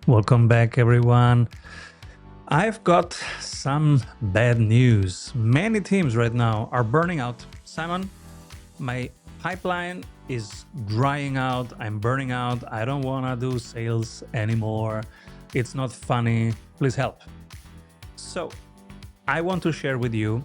Welcome back, everyone. I've got some bad news. Many teams right now are burning out. Simon, my pipeline is drying out. I'm burning out. I don't want to do sales anymore. It's not funny. Please help. So, I want to share with you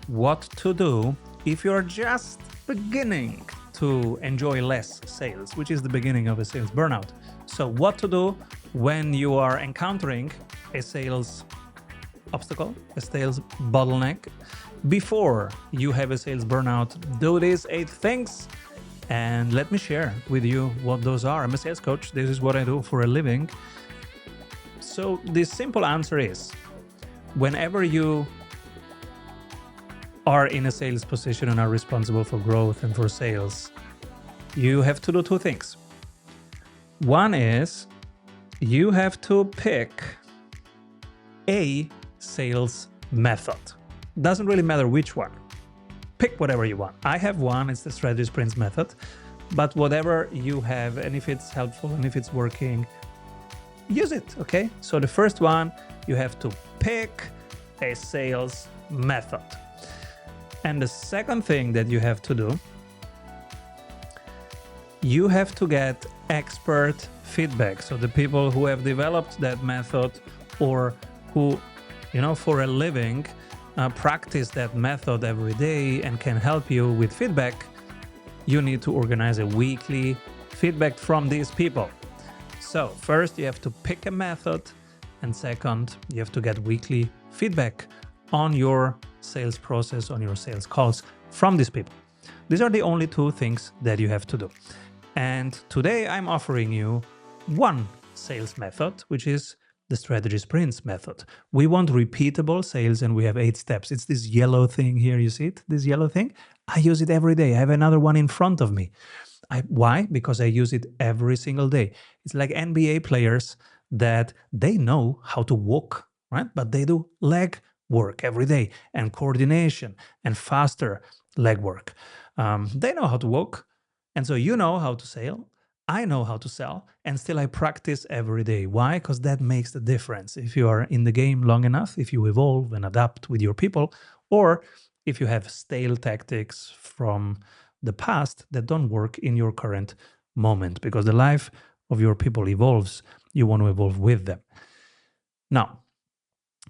what to do if you're just beginning to enjoy less sales, which is the beginning of a sales burnout. So what to do when you are encountering a sales obstacle, a sales bottleneck, before you have a sales burnout. Do these 8 things and let me share with you what those are. I'm a sales coach. This is what I do for a living. So the simple answer is, whenever you are in a sales position and are responsible for growth and for sales, you have to do 2 things. One is you have to pick a sales method. Doesn't really matter which one. Pick whatever you want. I have one, it's the strategy sprints method, but whatever you have, and if it's helpful and if it's working, use it, okay? So the first one, you have to pick a sales method. And the second thing that you have to do, you have to get expert feedback. So the people who have developed that method or who, for a living, practice that method every day and can help you with feedback, you need to organize a weekly feedback from these people. So first you have to pick a method, and second, you have to get weekly feedback on your sales process, on your sales calls from these people. These are the only 2 things that you have to do. And today I'm offering you one sales method, which is the strategy sprints method. We want repeatable sales and we have 8 steps. It's this yellow thing here. You see it? This yellow thing? I use it every day. I have another one in front of me. Why? Because I use it every single day. It's like NBA players that they know how to walk, right? But they do leg work every day and coordination and faster leg work. They know how to walk. And so you know how to sell. I know how to sell, and still I practice every day. Why? Because that makes the difference. If you are in the game long enough, if you evolve and adapt with your people, or if you have stale tactics from the past that don't work in your current moment, because the life of your people evolves, you want to evolve with them. Now,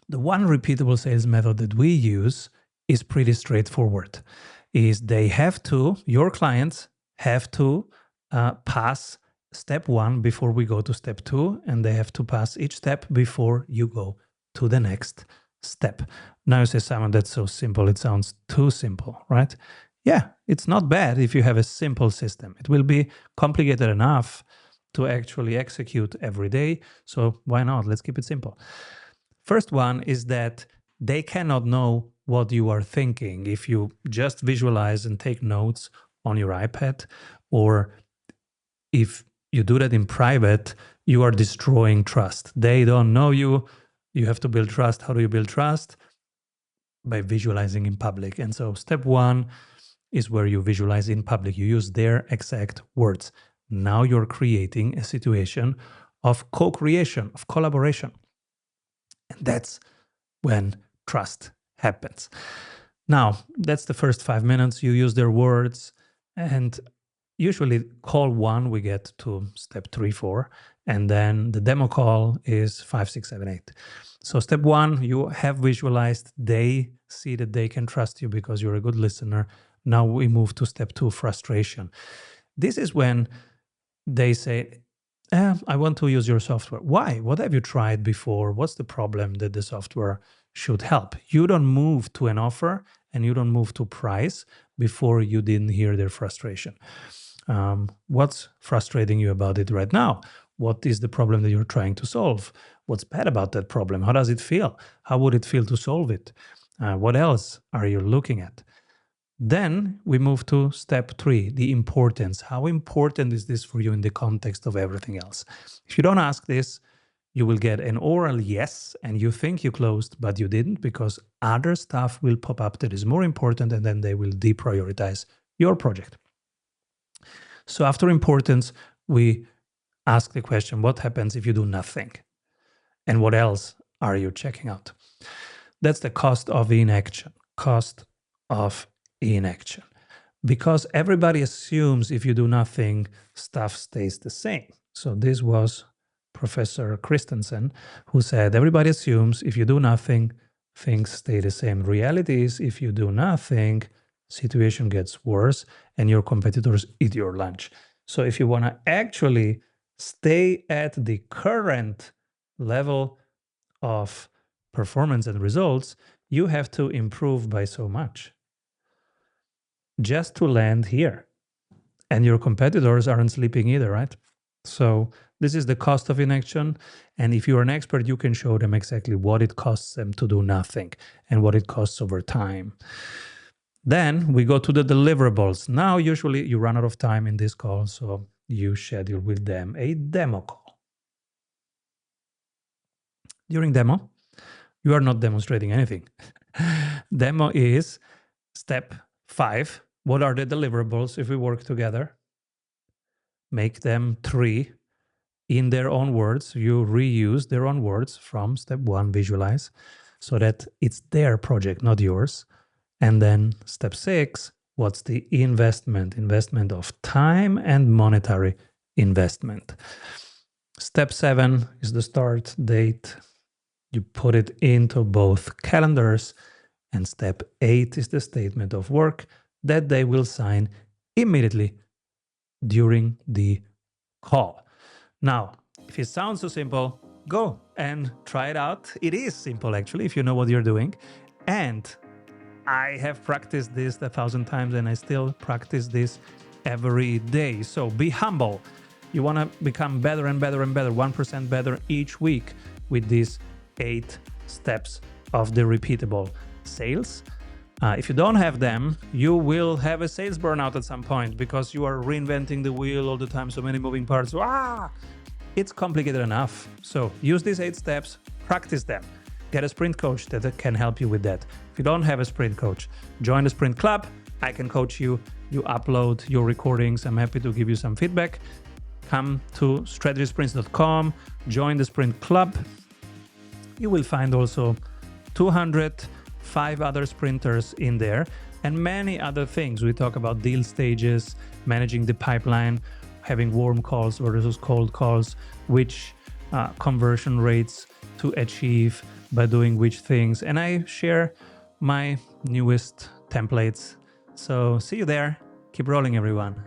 the one repeatable sales method that we use is pretty straightforward. Your clients have to pass step 1 before we go to step 2, and they have to pass each step before you go to the next step. Now you say, Simon, that's so simple. It sounds too simple, right? Yeah, it's not bad if you have a simple system. It will be complicated enough to actually execute every day. So why not? Let's keep it simple. First one is that they cannot know what you are thinking if you just visualize and take notes on your iPad, or if you do that in private, you are destroying trust. They don't know you. You have to build trust. How do you build trust? By visualizing in public. And so step 1 is where you visualize in public. You use their exact words. Now you're creating a situation of co-creation, of collaboration. And that's when trust happens. Now, that's the first 5 minutes. You use their words, and usually call 1, we get to step 3, 4, and then the demo call is 5, 6, 7, 8. So step 1, you have visualized, they see that they can trust you because you're a good listener. Now we move to step 2, frustration. This is when they say, I want to use your software. Why? What have you tried before? What's the problem that the software should help? You don't move to an offer and you don't move to price before you didn't hear their frustration. What's frustrating you about it right now? What is the problem that you're trying to solve? What's bad about that problem? How does it feel? How would it feel to solve it? What else are you looking at? Then we move to step 3, the importance. How important is this for you in the context of everything else? If you don't ask this, you will get an oral yes, and you think you closed, but you didn't, because other stuff will pop up that is more important, and then they will deprioritize your project. So after importance, we ask the question, what happens if you do nothing? And what else are you checking out? That's the cost of inaction. Cost of inaction. Because everybody assumes if you do nothing, stuff stays the same. So this was Professor Christensen, who said everybody assumes if you do nothing, things stay the same. Reality is if you do nothing, situation gets worse and your competitors eat your lunch. So if you want to actually stay at the current level of performance and results, you have to improve by so much just to land here. And your competitors aren't sleeping either, right? So this is the cost of inaction. And if you're an expert, you can show them exactly what it costs them to do nothing and what it costs over time. Then we go to the deliverables. Now, usually you run out of time in this call, so you schedule with them a demo call. During demo, you are not demonstrating anything. Demo is step 5. What are the deliverables if we work together? Make them 3 in their own words. You reuse their own words from step 1, visualize, so that it's their project, not yours. And then step 6, what's the investment? Investment of time and monetary investment. Step 7 is the start date. You put it into both calendars. And step 8 is the statement of work that they will sign immediately during the call. Now, if it sounds so simple, go and try it out. It is simple, actually, if you know what you're doing. And I have practiced this 1,000 times and I still practice this every day. So be humble. You want to become better and better and better, 1% better each week with these 8 steps of the repeatable sales. If you don't have them, you will have a sales burnout at some point because you are reinventing the wheel all the time, so many moving parts. It's complicated enough. So use these 8 steps, practice them. Get a sprint coach that can help you with that. If you don't have a sprint coach, join the sprint club. I can coach you. You upload your recordings. I'm happy to give you some feedback. Come to strategysprints.com, join the sprint club. You will find also 205 other sprinters in there and many other things. We talk about deal stages, managing the pipeline, having warm calls versus cold calls, which conversion rates to achieve by doing which things. And I share my newest templates. So see you there. Keep rolling, everyone.